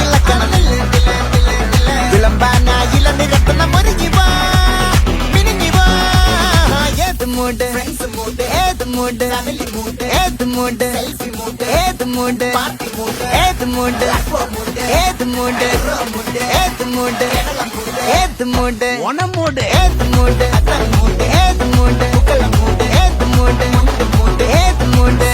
இலக்கணம் விளம்பானா இளநீ ரத்தன முருகி வா மினுங்கி வா ஏத்து மூடு ஏத்து மூடு ஏத்து மூடு ஏத்து மூடு ஏத்து மூடு ஏத்து மூடு ஏத்து மூடு ஏத்து மூடு ஒன மூடு ஏத்து மூடு ஏத்து மூடு ஏத்து மூடு ஏத்து மூடு ஏத்து மூடு